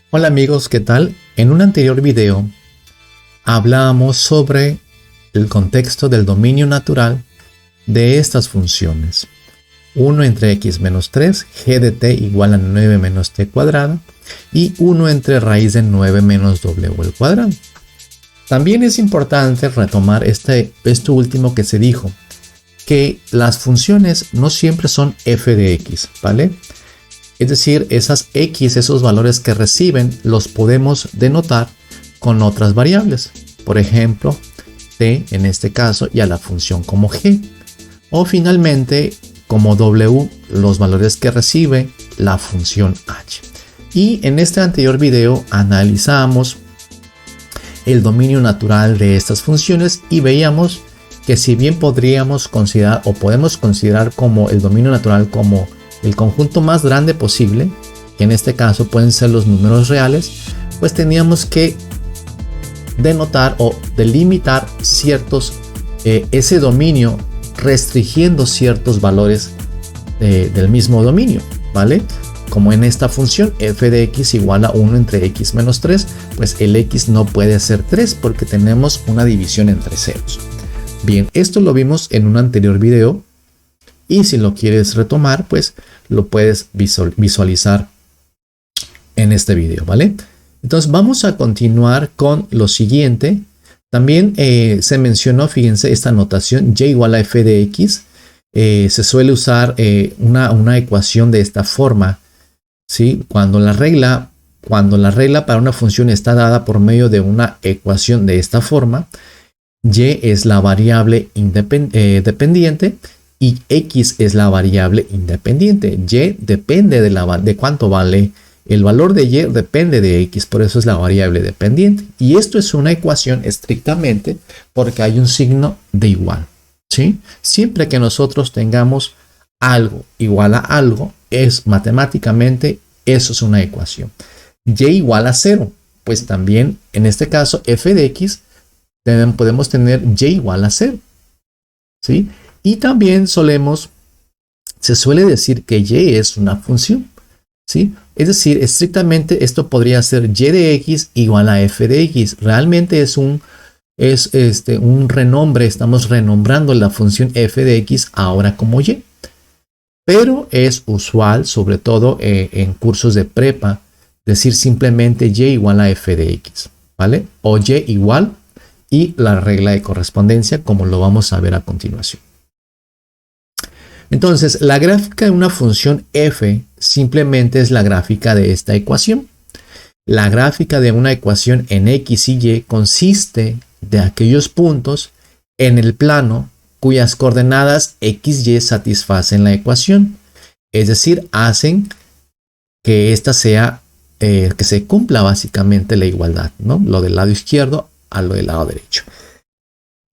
Hola amigos, ¿qué tal? En un anterior video hablábamos sobre el contexto del dominio natural de estas funciones. 1 entre x menos 3, g de t igual a 9 menos t cuadrado y 1 entre raíz de 9 menos w al cuadrado. También es importante retomar esto último que se dijo, que las funciones no siempre son f de x, ¿vale? Es decir, esas x, esos valores que reciben, los podemos denotar con otras variables. Por ejemplo, t en este caso y a la función como g. O finalmente, como w, los valores que recibe la función h. Y en este anterior video analizamos el dominio natural de estas funciones y veíamos que si bien podríamos considerar o podemos considerar como el dominio natural como el conjunto más grande posible, que en este caso pueden ser los números reales, pues teníamos que denotar o delimitar ese dominio restringiendo ciertos valores del mismo dominio, ¿vale? Como en esta función f de x igual a 1 entre x menos 3, pues el x no puede ser 3 porque tenemos una división entre ceros. Bien, esto lo vimos en un anterior video. Y si lo quieres retomar, pues lo puedes visualizar en este video, ¿vale? Entonces vamos a continuar con lo siguiente. También se mencionó, fíjense, esta notación y igual a f de x. Se suele usar una ecuación de esta forma, ¿sí? Cuando la regla para una función está dada por medio de una ecuación de esta forma, y es la variable dependiente y x es la variable independiente. Y depende de cuánto vale. El valor de y depende de x, por eso es la variable dependiente. Y esto es una ecuación estrictamente porque hay un signo de igual, ¿sí? Siempre que nosotros tengamos algo igual a algo, matemáticamente eso es una ecuación. Y igual a 0, pues también en este caso f de x podemos tener y igual a 0, ¿sí? Y también se suele decir que y es una función, ¿sí? Es decir, estrictamente esto podría ser y de x igual a f de x. Realmente es un renombre, estamos renombrando la función f de x ahora como y. Pero es usual, sobre todo en cursos de prepa, decir simplemente y igual a f de x, ¿vale? O y igual y la regla de correspondencia, como lo vamos a ver a continuación. Entonces, la gráfica de una función f simplemente es la gráfica de esta ecuación. La gráfica de una ecuación en x y y consiste de aquellos puntos en el plano cuyas coordenadas x y y satisfacen la ecuación. Es decir, hacen que que se cumpla básicamente la igualdad, ¿no? Lo del lado izquierdo a lo del lado derecho.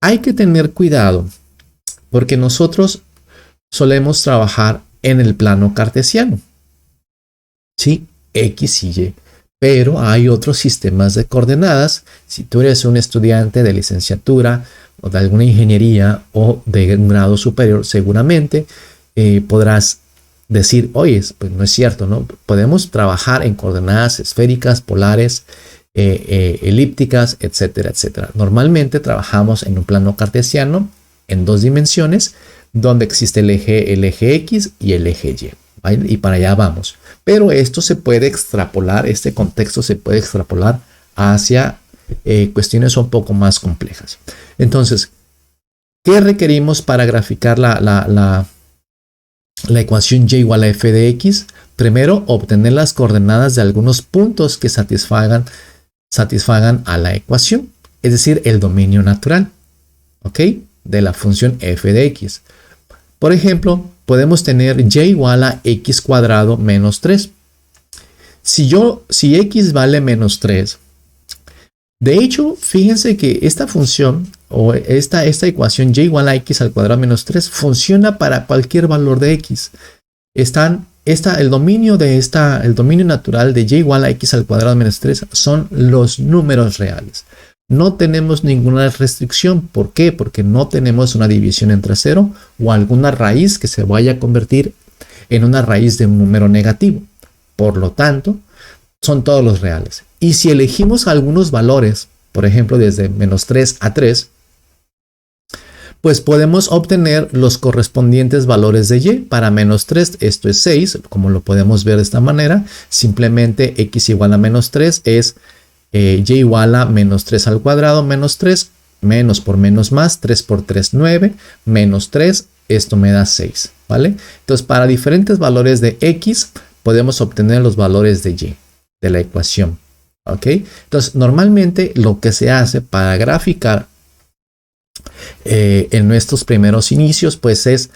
Hay que tener cuidado porque nosotros solemos trabajar en el plano cartesiano, ¿sí? X y Y. Pero hay otros sistemas de coordenadas. Si tú eres un estudiante de licenciatura o de alguna ingeniería o de un grado superior, seguramente podrás decir, oye, pues no es cierto, ¿no? Podemos trabajar en coordenadas esféricas, polares, elípticas, etcétera, etcétera. Normalmente trabajamos en un plano cartesiano en 2 dimensiones, donde existe el eje X y el eje Y, ¿vale? Y para allá vamos. Pero esto se puede extrapolar, este contexto se puede extrapolar hacia cuestiones un poco más complejas. Entonces, ¿qué requerimos para graficar la ecuación y igual a f de x? Primero, obtener las coordenadas de algunos puntos que satisfagan a la ecuación, es decir, el dominio natural, ¿ok? De la función f de x. Por ejemplo, podemos tener y igual a x cuadrado menos 3. Si x vale menos 3, de hecho, fíjense que esta función o esta ecuación y igual a x al cuadrado menos 3 funciona para cualquier valor de x. El dominio natural de y igual a x al cuadrado menos 3 son los números reales. No tenemos ninguna restricción. ¿Por qué? Porque no tenemos una división entre 0 o alguna raíz que se vaya a convertir en una raíz de un número negativo. Por lo tanto, son todos los reales. Y si elegimos algunos valores, por ejemplo, desde menos 3 a 3, pues podemos obtener los correspondientes valores de y. Para menos 3, esto es 6, como lo podemos ver de esta manera. Simplemente x igual a menos 3 es y igual a menos 3 al cuadrado menos 3, menos por menos más, 3 por 3, 9, menos 3, esto me da 6, ¿vale? Entonces, para diferentes valores de x, podemos obtener los valores de y, de la ecuación, ¿ok? Entonces, normalmente lo que se hace para graficar en nuestros primeros inicios, pues es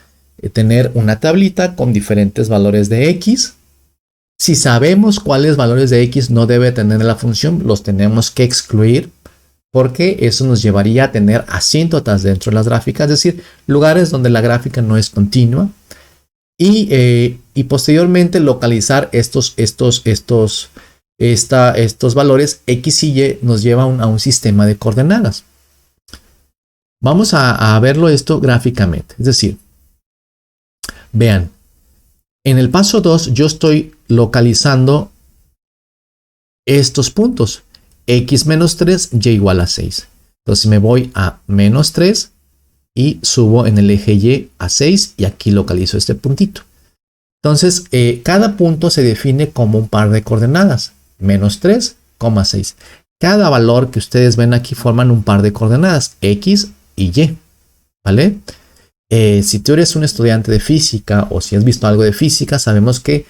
tener una tablita con diferentes valores de x. Si sabemos cuáles valores de x no debe tener la función, los tenemos que excluir, porque eso nos llevaría a tener asíntotas dentro de las gráficas, es decir, lugares donde la gráfica no es continua, y posteriormente localizar estos valores x y y nos lleva a un sistema de coordenadas. Vamos a verlo esto gráficamente, es decir, vean, en el paso 2 yo estoy localizando estos puntos, x menos 3, y igual a 6. Entonces me voy a menos 3 y subo en el eje y a 6 y aquí localizo este puntito. Entonces cada punto se define como un par de coordenadas, menos 3, 6. Cada valor que ustedes ven aquí forman un par de coordenadas, x y y, ¿vale? Si tú eres un estudiante de física o si has visto algo de física, sabemos que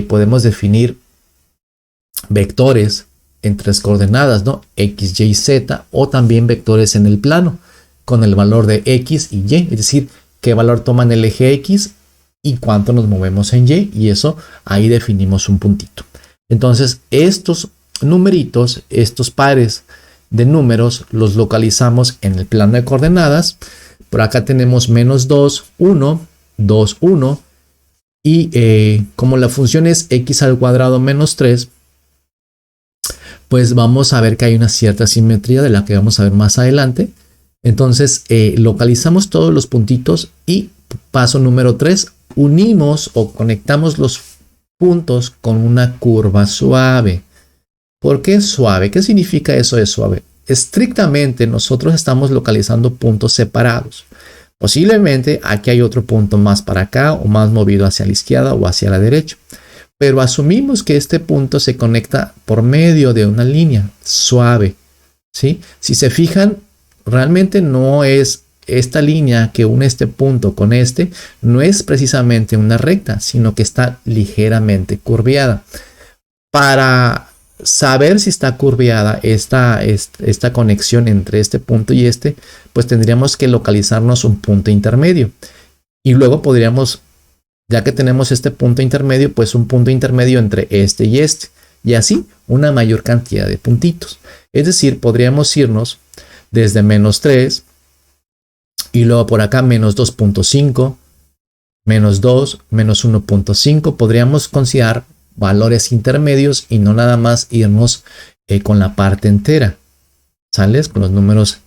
podemos definir vectores en tres coordenadas, ¿no? X, Y, Z, o también vectores en el plano con el valor de X y Y, es decir, qué valor toman el eje X y cuánto nos movemos en Y, y eso ahí definimos un puntito. Entonces, estos numeritos, estos pares de números, los localizamos en el plano de coordenadas. Por acá tenemos menos 2, 1, 2, 1, y como la función es x al cuadrado menos 3, pues vamos a ver que hay una cierta simetría de la que vamos a ver más adelante. Entonces localizamos todos los puntitos y paso número 3, unimos o conectamos los puntos con una curva suave. ¿Por qué suave? ¿Qué significa eso de suave? Estrictamente nosotros estamos localizando puntos separados. Posiblemente aquí hay otro punto más para acá o más movido hacia la izquierda o hacia la derecha. Pero asumimos que este punto se conecta por medio de una línea suave, ¿sí? Si se fijan, realmente no es esta línea que une este punto con este, no es precisamente una recta, sino que está ligeramente curviada. Para saber si está curviada esta conexión entre este punto y este, pues tendríamos que localizarnos un punto intermedio. Y luego podríamos, ya que tenemos este punto intermedio, pues un punto intermedio entre este y este. Y así una mayor cantidad de puntitos. Es decir, podríamos irnos desde menos 3 y luego por acá menos 2.5, menos 2, menos 1.5. Podríamos considerar valores intermedios y no nada más irnos con la parte entera, ¿sales? Con los números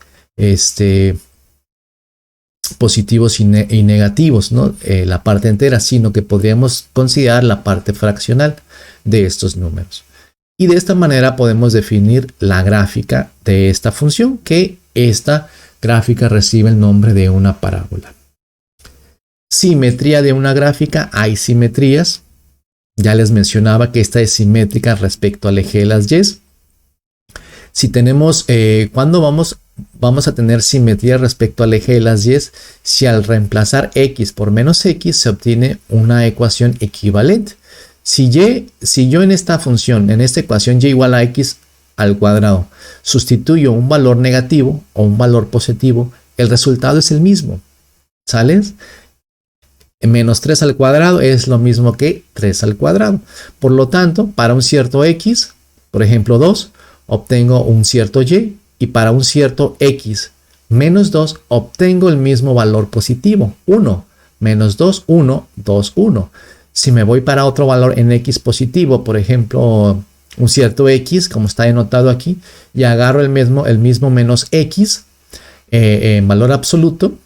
positivos y negativos, ¿no? La parte entera, sino que podríamos considerar la parte fraccional de estos números. Y de esta manera podemos definir la gráfica de esta función, que esta gráfica recibe el nombre de una parábola. Simetría de una gráfica, hay simetrías. Ya les mencionaba que esta es simétrica respecto al eje de las Y. Si tenemos, ¿cuándo vamos a tener simetría respecto al eje de las Y? Si al reemplazar x por menos x se obtiene una ecuación equivalente. Si yo en esta función, en esta ecuación y igual a x al cuadrado, sustituyo un valor negativo o un valor positivo, el resultado es el mismo, ¿sales? Menos 3 al cuadrado es lo mismo que 3 al cuadrado. Por lo tanto, para un cierto x, por ejemplo 2, obtengo un cierto y, y para un cierto x menos 2 obtengo el mismo valor positivo, 1. Menos 2, 1, 2, 1. Si me voy para otro valor en x positivo, por ejemplo un cierto x, como está denotado aquí, y agarro el mismo menos x en valor absoluto,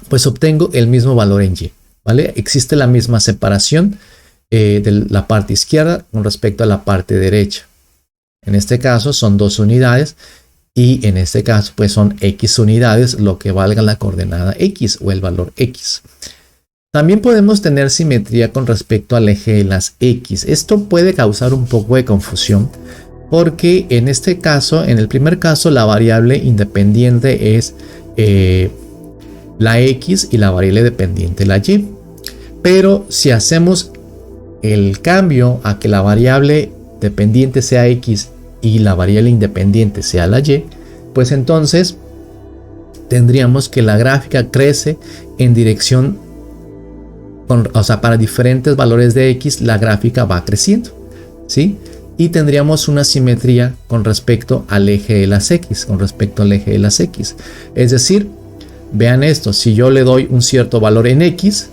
pues obtengo el mismo valor en y, ¿vale? Existe la misma separación de la parte izquierda con respecto a la parte derecha. En este caso son 2 unidades y en este caso pues son x unidades, lo que valga la coordenada x o el valor x. También podemos tener simetría con respecto al eje de las x. Esto puede causar un poco de confusión porque en este caso, en el primer caso, la variable independiente es la x y la variable dependiente la y. Pero si hacemos el cambio a que la variable dependiente sea x y la variable independiente sea la y, pues entonces tendríamos que la gráfica crece en dirección, o sea, para diferentes valores de x la gráfica va creciendo, ¿sí? Y tendríamos una simetría con respecto al eje de las x, Es decir, vean esto, si yo le doy un cierto valor en x,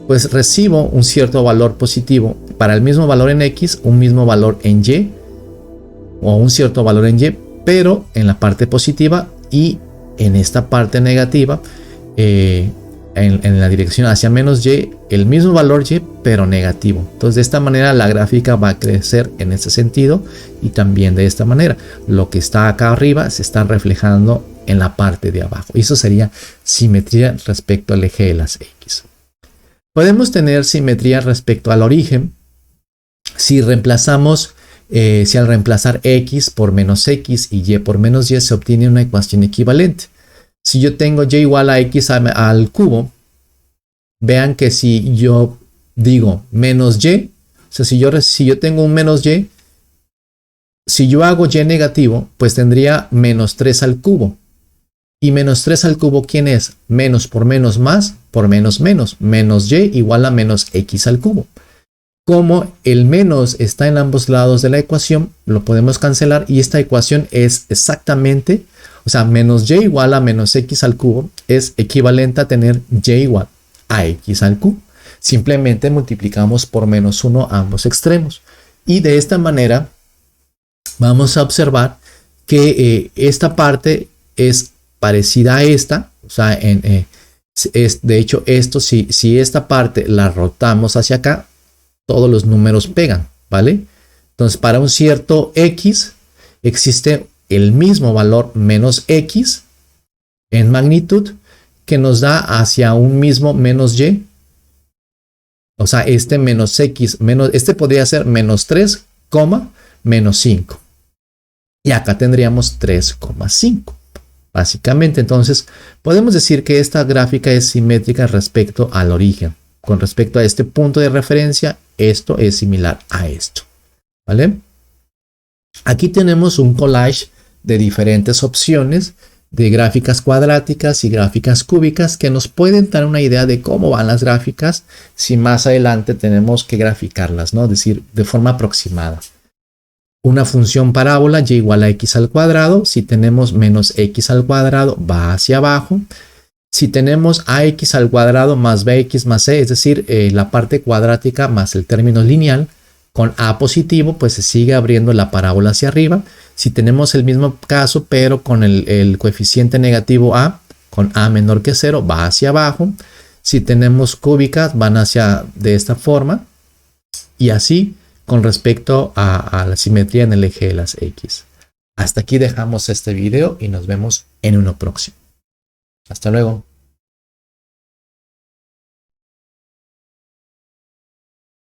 pues recibo un cierto valor positivo para el mismo valor en x, un mismo valor en y, o un cierto valor en y, pero en la parte positiva, y en esta parte negativa, en la dirección hacia menos y, el mismo valor y, pero negativo. Entonces de esta manera la gráfica va a crecer en este sentido, y también de esta manera lo que está acá arriba se está reflejando en la parte de abajo. Y eso sería simetría respecto al eje de las x. Podemos tener simetría respecto al origen si reemplazamos, si al reemplazar x por menos x y y por menos y se obtiene una ecuación equivalente. Si yo tengo y igual a x al cubo, vean que si yo digo menos y, o sea, si yo tengo un menos y, si yo hago y negativo, pues tendría menos 3 al cubo. Y menos 3 al cubo, ¿quién es? Menos por menos más por menos menos. Menos y igual a menos x al cubo. Como el menos está en ambos lados de la ecuación, lo podemos cancelar y esta ecuación es exactamente, o sea, menos y igual a menos x al cubo es equivalente a tener y igual a x al cubo. Simplemente multiplicamos por menos 1 ambos extremos. Y de esta manera vamos a observar que esta parte es parecida a esta, o sea, de hecho esto, si esta parte la rotamos hacia acá, todos los números pegan, ¿vale? Entonces para un cierto x existe el mismo valor menos x en magnitud que nos da hacia un mismo menos y, o sea, este menos x, este podría ser menos 3, menos 5. Y acá tendríamos 3,5. Básicamente, entonces, podemos decir que esta gráfica es simétrica respecto al origen. Con respecto a este punto de referencia, esto es similar a esto, ¿vale? Aquí tenemos un collage de diferentes opciones de gráficas cuadráticas y gráficas cúbicas que nos pueden dar una idea de cómo van las gráficas si más adelante tenemos que graficarlas, ¿no? Es decir, de forma aproximada. Una función parábola y igual a x al cuadrado, si tenemos menos x al cuadrado va hacia abajo. Si tenemos ax al cuadrado más bx más c, es decir, la parte cuadrática más el término lineal, con a positivo, pues se sigue abriendo la parábola hacia arriba. Si tenemos el mismo caso, pero con el coeficiente negativo a, con a menor que 0, va hacia abajo. Si tenemos cúbicas, van hacia de esta forma. Y así con respecto a la simetría en el eje de las X. Hasta aquí dejamos este video y nos vemos en uno próximo. Hasta luego.